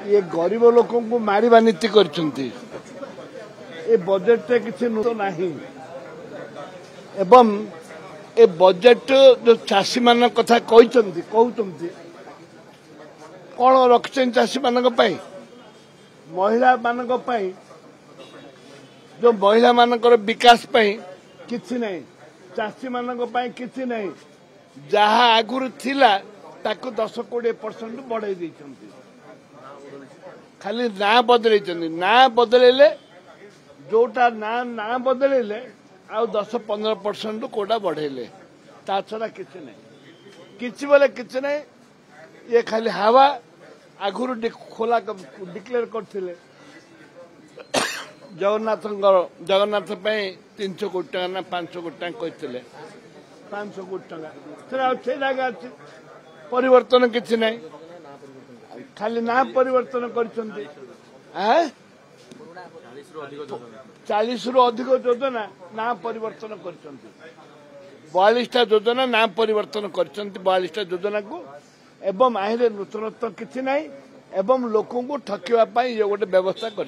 ये गरीब लोक मारिबा नीति करछंती ए बजेट रे किसी नूतन नहीं एवं ए बजेट जो चाषी मान कथा कहते कौन रखिछन चाषी मान महिला मान जो महिला मानकर विकास किछि नहीं चाषी मान किछि नहीं जहाँ आगुरी थिला ताकू 10-20% बढ़ाई देइछंती खाली ना बदल ना बदलैले जोटा ना बदलैले आउ 10-15% कोटा बढ़ेले ता छड़ा किछि नहीं किछि बोले किछि नहीं ये खाली हवा आगुरी खोला डिक्लेयर करथिले जगन्नाथ 300 कोटी टका ना 500 कोटी टका कहते 500 कोटी टका से जगह अच्छे परिवर्तन किसी नहीं खाली ना परिवर्तन कर 40 रु अधिक योजना ना परिवर्तन कर 42टा योजना ना परिवर्तन कर 42टा योजना को एवं आहिले नूतनत्व किसी नहीं एवं लोक ठकिया ये गोटे व्यवस्था कर